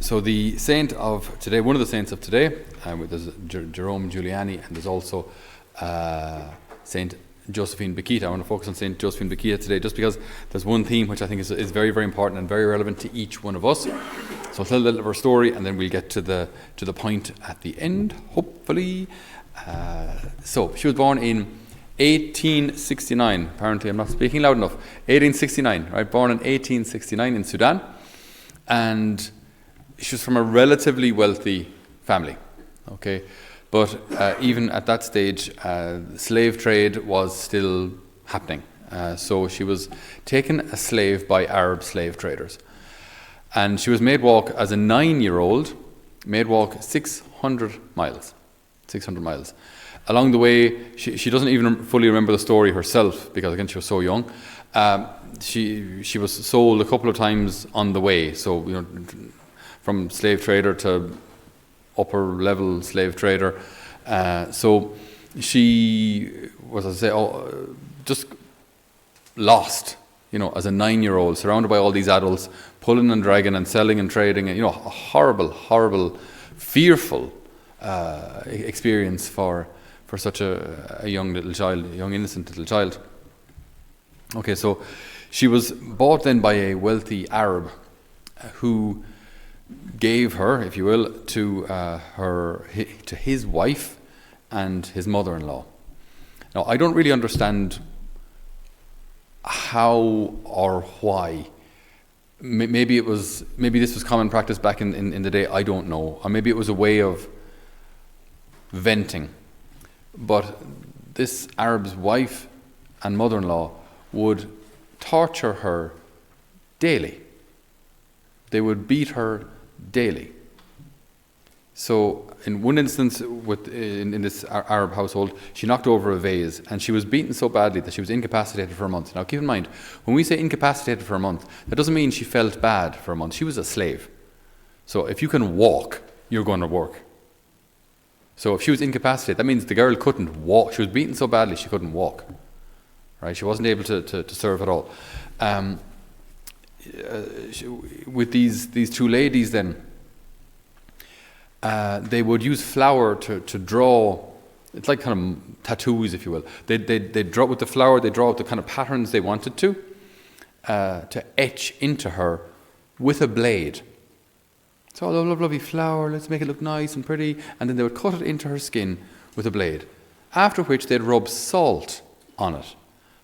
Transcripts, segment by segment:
So the saint of today, one of the saints of today, there's Jerome Giuliani, and there's also Saint Josephine Bakita. I want to focus on Saint Josephine Bakita today, just because there's one theme which I think is very, very important and very relevant to each one of us. So I'll tell a little of her story, and then we'll get to the point at the end, hopefully. So she was born in 1869. Apparently, I'm not speaking loud enough. 1869, right? Born in 1869 in Sudan, and she was from a relatively wealthy family. Okay. But even at that stage, slave trade was still happening. So she was taken as slave by Arab slave traders. And she was made walk, as a 9-year-old, made walk 600 miles. 600 miles. Along the way, she doesn't even fully remember the story herself, because again, she was so young. She was sold a couple of times on the way. So, from slave trader to upper level slave trader. So she was, as I say, just lost, as a 9-year-old, surrounded by all these adults, pulling and dragging and selling and trading, and, a horrible, horrible, fearful experience for such a young little child, a young innocent little child. Okay, so she was bought then by a wealthy Arab who gave her, if you will, to his wife and his mother-in-law. Now, I don't really understand how or why. Maybe this was common practice back in the day. I don't know, or maybe it was a way of venting. But this Arab's wife and mother-in-law would torture her daily. They would beat her daily. So in one instance in this Arab household, she knocked over a vase, and she was beaten so badly that she was incapacitated for a month. Now keep in mind, when we say incapacitated for a month, that doesn't mean she felt bad for a month. She was a slave. So if you can walk, you're going to work. So if she was incapacitated, that means the girl couldn't walk. She was beaten so badly she couldn't walk. Right? She wasn't able to serve at all. With these two ladies then, they would use flour to draw. It's like kind of tattoos, if you will. They draw with the flour. They draw out the kind of patterns they wanted to etch into her with a blade. So lovely flour. Let's make it look nice and pretty. And then they would cut it into her skin with a blade. After which they'd rub salt on it,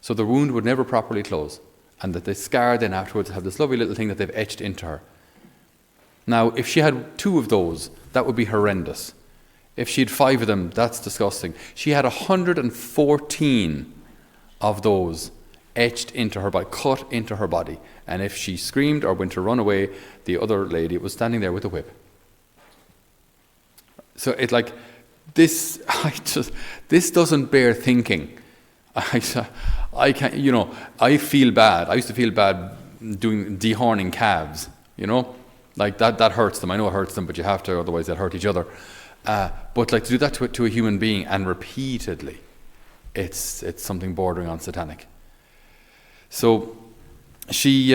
so the wound would never properly close, and that the scar then afterwards have this lovely little thing that they've etched into her. Now, if she had 2 of those, that would be horrendous. If she had 5 of them, that's disgusting. She had 114 of those etched into her body, cut into her body. And if she screamed or went to run away, the other lady was standing there with a whip. So it's like, this doesn't bear thinking. I can't, I feel bad. I used to feel bad doing dehorning calves, like that hurts them. I know it hurts them, but you have to, otherwise they'll hurt each other. But like to do that to a human being, and repeatedly, it's something bordering on satanic. So she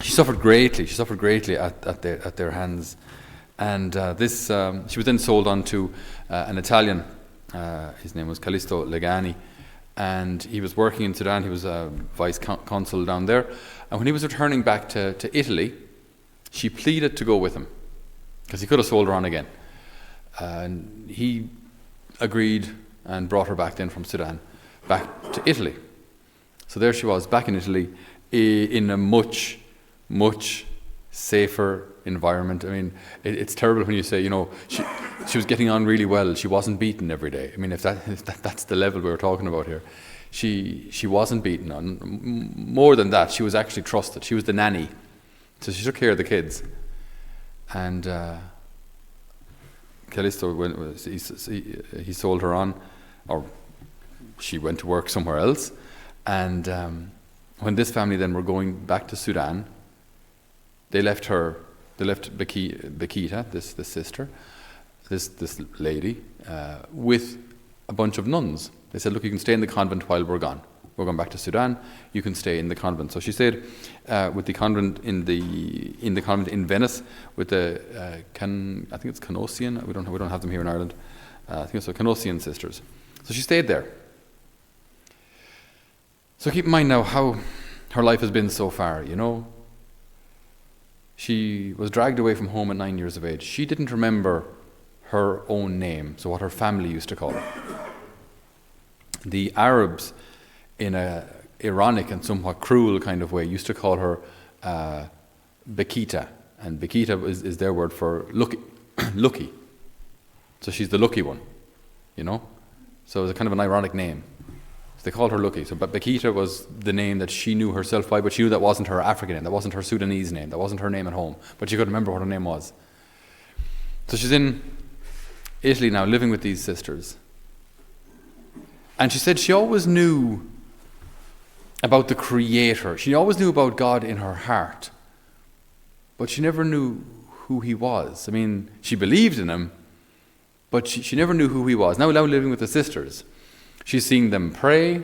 suffered greatly. She suffered greatly at their hands, and she was then sold on to an Italian. His name was Callisto Legani. And he was working in Sudan. He was a vice consul down there. And when he was returning back to Italy, she pleaded to go with him, because he could have sold her on again. And he agreed and brought her back then from Sudan back to Italy. So there she was, back in Italy, in a much, much safer environment. I mean, it's terrible when you say, she was getting on really well. She wasn't beaten every day. I mean, if that's the level we were talking about here. She wasn't beaten on. More than that, she was actually trusted. She was the nanny. So she took care of the kids. And Callisto, he sold her on, or she went to work somewhere else. And when this family then were going back to Sudan, they left Bakita, this sister, this lady, with a bunch of nuns. They said, look, you can stay in the convent while we're gone. we're going back to Sudan. You can stay in the convent. So she stayed with the convent in the convent in Venice with the I think it's Canossian. We don't have them here in Ireland. I think it's the Canossian sisters. So she stayed there. So keep in mind now how her life has been so far. She was dragged away from home at 9 years of age. She didn't remember her own name, so what her family used to call her. The Arabs, in a ironic and somewhat cruel kind of way, used to call her Bekita, and Bekita is their word for lucky. Lucky. So she's the lucky one, So it was a kind of an ironic name. So they called her Lucky. So, but Bekita was the name that she knew herself by, but she knew that wasn't her African name, that wasn't her Sudanese name, that wasn't her name at home, but she couldn't remember what her name was. So she's in Italy now, living with these sisters. And she said she always knew about the Creator. She always knew about God in her heart. But she never knew who He was. I mean, she believed in Him, but she never knew who He was. Now living with the sisters, she's seeing them pray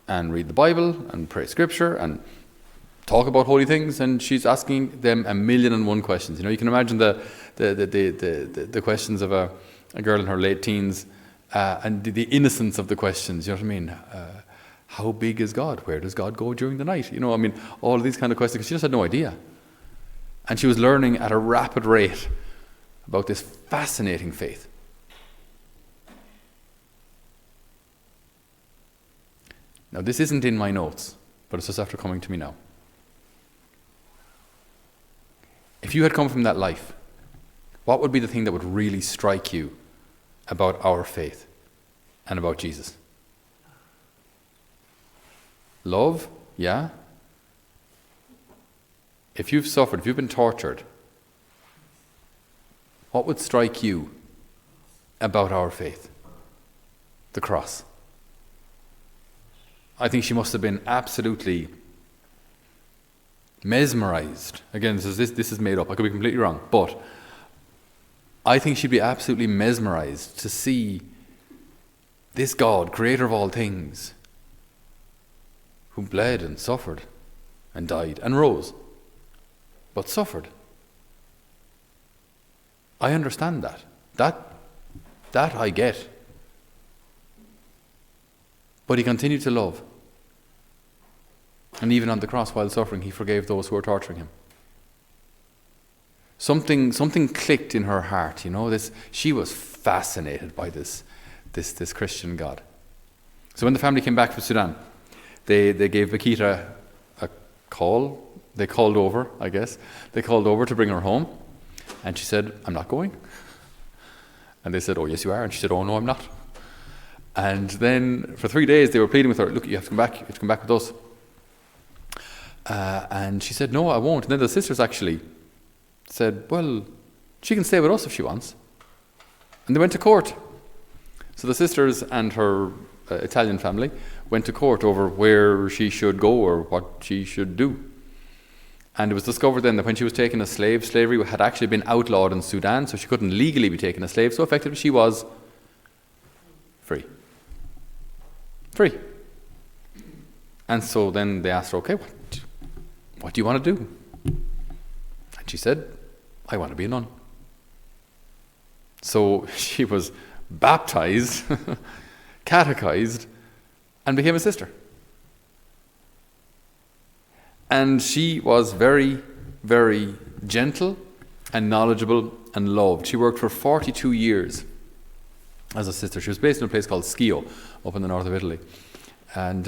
and read the Bible and pray Scripture and talk about holy things, and she's asking them 1,000,001 questions. You can imagine the questions of a girl in her late teens, and the innocence of the questions. You know what I mean? How big is God? Where does God go during the night? All of these kind of questions, because she just had no idea. And she was learning at a rapid rate about this fascinating faith. Now, this isn't in my notes, but it's just after coming to me now. If you had come from that life, what would be the thing that would really strike you about our faith and about Jesus? Love, yeah. If you've suffered, if you've been tortured, what would strike you about our faith? The cross. I think she must have been absolutely mesmerized. Again, this is made up. I could be completely wrong, but I think she'd be absolutely mesmerized to see this God, creator of all things, who bled and suffered and died and rose, but suffered. I understand that. That I get. But He continued to love. And even on the cross, while suffering, He forgave those who were torturing Him. Something clicked in her heart, she was fascinated by this Christian God. So when the family came back from Sudan, they gave Bekita a call. They called over, I guess. They called over to bring her home. And she said, "I'm not going." And they said, "Oh, yes, you are." And she said, "Oh, no, I'm not." And then for 3 days they were pleading with her, "Look, you have to come back. You have to come back with us." And she said, "No, I won't." And then the sisters actually said, "Well, she can stay with us if she wants." And they went to court. So the sisters and her Italian family went to court over where she should go or what she should do. And it was discovered then that when she was taken as slave, slavery had actually been outlawed in Sudan, so she couldn't legally be taken as slave. So effectively she was free. Free. And so then they asked her, "Okay, what do you want to do?" And she said, "I want to be a nun." So she was baptized, catechized, and became a sister. And she was very, very gentle and knowledgeable and loved. She worked for 42 years as a sister. She was based in a place called Schio, up in the north of Italy. And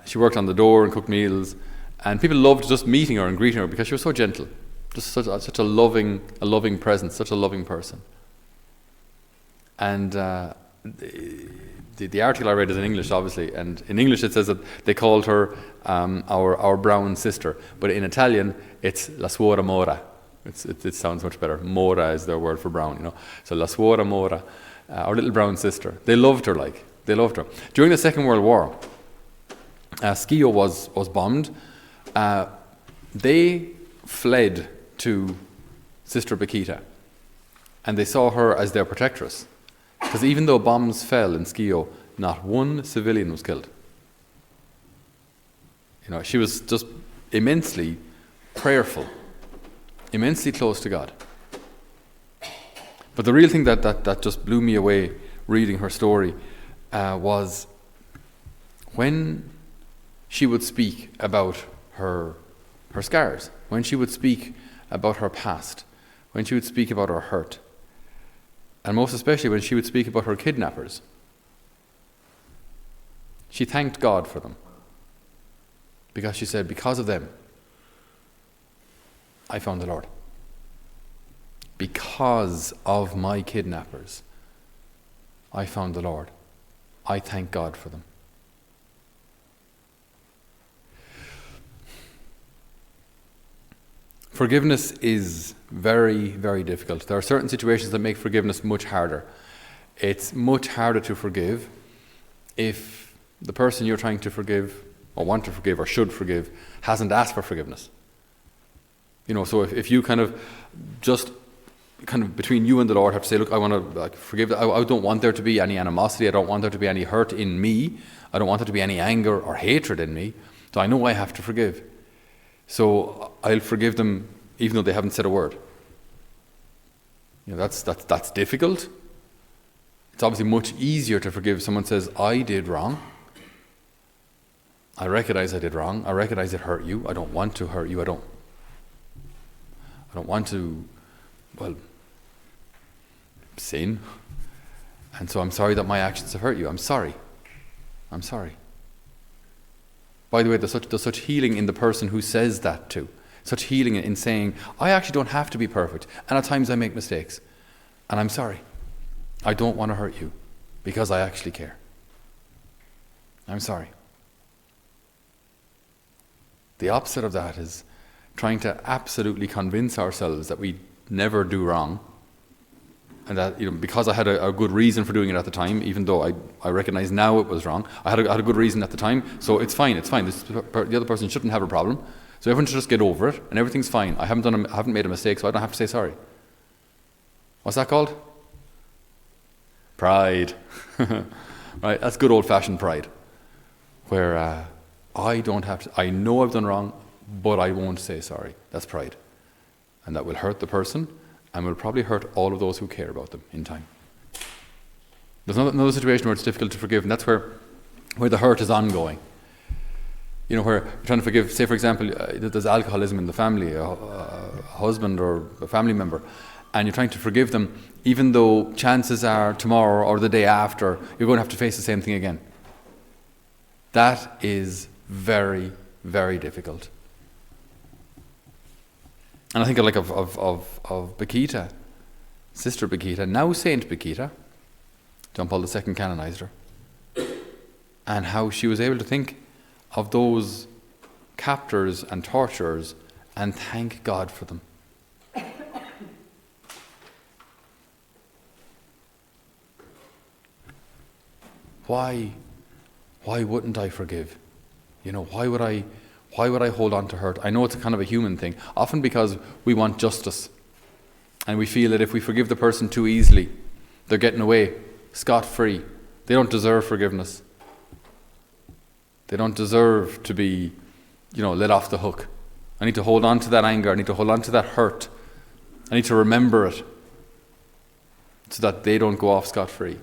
she worked on the door and cooked meals. And people loved just meeting her and greeting her because she was so gentle. Just such a loving presence, such a loving person. And the article I read is in English, obviously, and in English it says that they called her our brown sister, but in Italian it's la suora mora. It sounds much better. Mora is their word for brown, So la suora mora, our little brown sister. They loved her, they loved her. During the Second World War, Schio was bombed. They fled to Sister Bekita, and they saw her as their protectress. Because even though bombs fell in Schio, not one civilian was killed. She was just immensely prayerful, immensely close to God. But the real thing that just blew me away reading her story was when she would speak about her scars, when she would speak about her past, when she would speak about her hurt, and most especially when she would speak about her kidnappers. She thanked God for them, because she said, because of them, I found the Lord. Because of my kidnappers, I found the Lord. I thank God for them. Forgiveness is very, very difficult. There are certain situations that make forgiveness much harder. It's much harder to forgive if the person you're trying to forgive, or want to forgive, or should forgive, hasn't asked for forgiveness. So if you kind of between you and the Lord have to say, look, I want to forgive. I don't want there to be any animosity. I don't want there to be any hurt in me. I don't want there to be any anger or hatred in me. So I know I have to forgive. So I'll forgive them even though they haven't said a word. That's difficult. It's obviously much easier to forgive if someone says, I did wrong. I recognize I did wrong. I recognize it hurt you. I don't want to hurt you. I don't want to, sin. And so I'm sorry that my actions have hurt you. I'm sorry. By the way, there's such healing in the person who says that too. Such healing in saying, I actually don't have to be perfect. And at times I make mistakes. And I'm sorry. I don't want to hurt you because I actually care. I'm sorry. The opposite of that is trying to absolutely convince ourselves that we never do wrong. And that, because I had a good reason for doing it at the time, even though I recognize now it was wrong, I had a good reason at the time, so it's fine. The other person shouldn't have a problem, so everyone should just get over it, and everything's fine. I haven't made a mistake, so I don't have to say sorry. What's that called? Pride. Right? That's good old-fashioned pride, where I don't have to. I know I've done wrong, but I won't say sorry. That's pride, and that will hurt the person. And will probably hurt all of those who care about them in time. There's another situation where it's difficult to forgive, and that's where the hurt is ongoing. Where you're trying to forgive, say for example, there's alcoholism in the family, a husband or a family member, and you're trying to forgive them, even though chances are tomorrow or the day after, you're going to have to face the same thing again. That is very, very difficult. And I think of Bakita, Sister Bakita, now Saint Bakita, John Paul II canonized her, and how she was able to think of those captors and torturers and thank God for them. Why wouldn't I forgive? Why would I hold on to hurt? I know it's kind of a human thing, often because we want justice. And we feel that if we forgive the person too easily, they're getting away scot-free. They don't deserve forgiveness. They don't deserve to be, let off the hook. I need to hold on to that anger. I need to hold on to that hurt. I need to remember it so that they don't go off scot-free.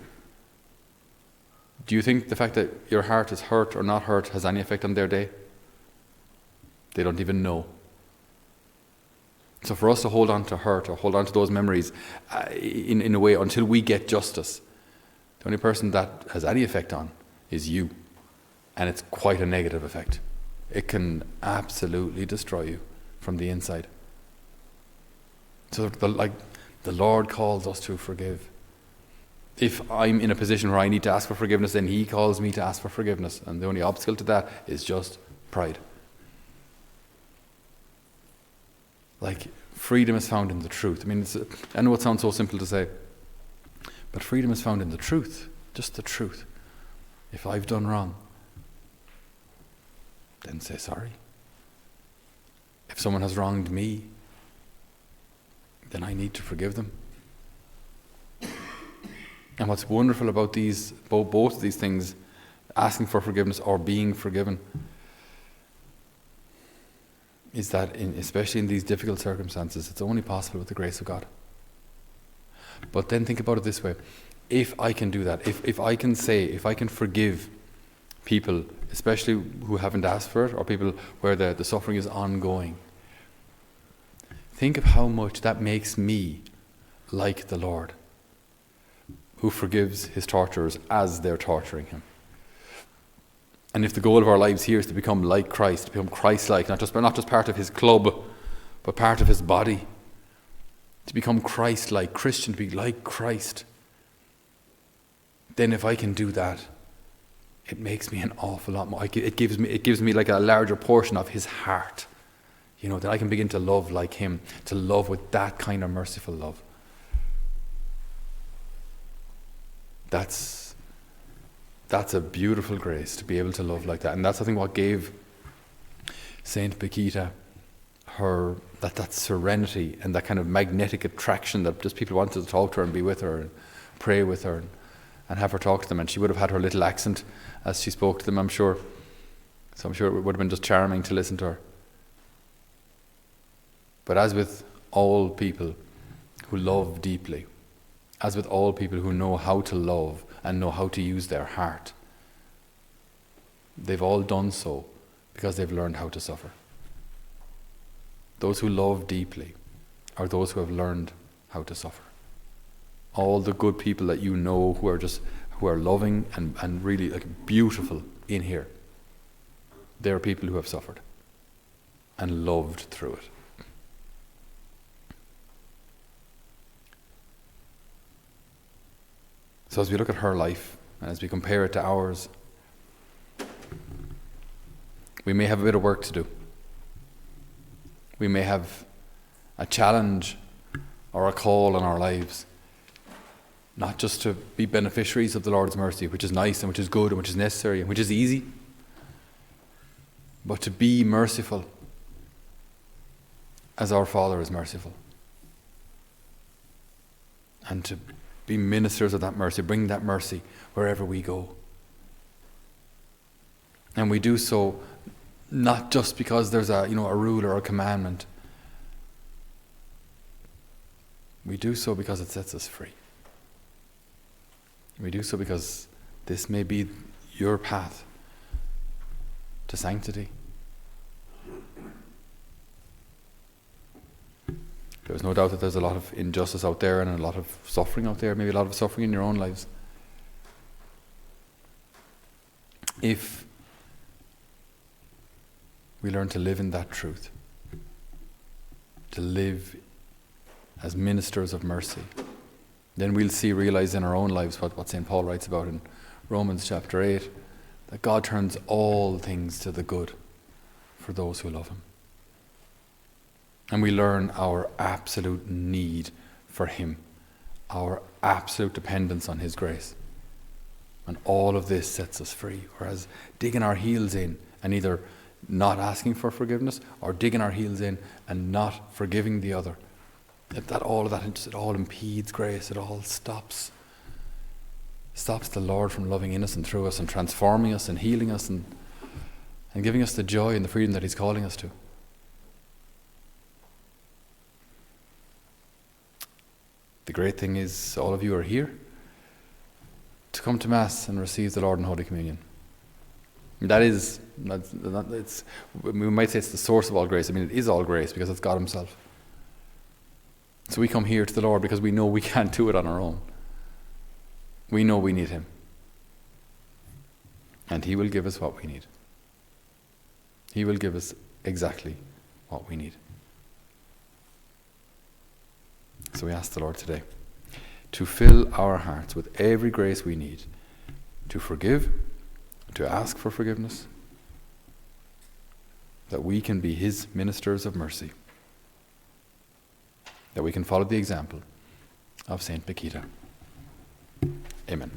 Do you think the fact that your heart is hurt or not hurt has any effect on their day? They don't even know. So for us to hold on to hurt or hold on to those memories in a way until we get justice, the only person that has any effect on is you. And it's quite a negative effect. It can absolutely destroy you from the inside. So the Lord calls us to forgive. If I'm in a position where I need to ask for forgiveness, then He calls me to ask for forgiveness. And the only obstacle to that is just pride. Freedom is found in the truth. I know it sounds so simple to say, but freedom is found in the truth, just the truth. If I've done wrong, then say sorry. If someone has wronged me, then I need to forgive them. And what's wonderful about both of these things, asking for forgiveness or being forgiven, is that, especially in these difficult circumstances, it's only possible with the grace of God. But then think about it this way. If I can do that, if I can forgive people, especially who haven't asked for it, or people where the suffering is ongoing, think of how much that makes me like the Lord, who forgives his torturers as they're torturing him. And if the goal of our lives here is to become like Christ, to become Christ-like, not just part of his club, but part of his body, to become Christ-like, Christian, to be like Christ, then if I can do that, it makes me an awful lot more. It gives me like a larger portion of his heart, that I can begin to love like him, to love with that kind of merciful love. That's a beautiful grace, to be able to love like that. And that's, I think, what gave Saint Paquita her that serenity and that kind of magnetic attraction, that just people wanted to talk to her and be with her and pray with her and have her talk to them. And she would have had her little accent as she spoke to them, I'm sure. So I'm sure it would have been just charming to listen to her. But as with all people who love deeply, as with all people who know how to love and know how to use their heart, they've all done so because they've learned how to suffer. Those who love deeply are those who have learned how to suffer. All the good people that you know who are loving and really beautiful in here, they're people who have suffered and loved through it. So as we look at her life and as we compare it to ours, we may have a bit of work to do. We may have a challenge or a call on our lives, not just to be beneficiaries of the Lord's mercy, which is nice and which is good and which is necessary and which is easy, but to be merciful as our Father is merciful, and to be ministers of that mercy, bring that mercy wherever we go. And we do so not just because there's a rule or a commandment. We do so because it sets us free. We do so because this may be your path to sanctity. There's no doubt that there's a lot of injustice out there and a lot of suffering out there, maybe a lot of suffering in your own lives. If we learn to live in that truth, to live as ministers of mercy, then we'll realize in our own lives what St. Paul writes about in Romans chapter 8, that God turns all things to the good for those who love him. And we learn our absolute need for him, our absolute dependence on his grace. And all of this sets us free. Whereas digging our heels in and either not asking for forgiveness or digging our heels in and not forgiving the other, all of that, it all impedes grace. It all stops the Lord from loving in us and through us and transforming us and healing us and giving us the joy and the freedom that he's calling us to. The great thing is, all of you are here to come to Mass and receive the Lord in Holy Communion. We might say it's the source of all grace. I mean, it is all grace because it's God himself. So we come here to the Lord because we know we can't do it on our own. We know we need him. And he will give us what we need. He will give us exactly what we need. So we ask the Lord today to fill our hearts with every grace we need to forgive, to ask for forgiveness, that we can be his ministers of mercy, that we can follow the example of Saint Paquita. Amen.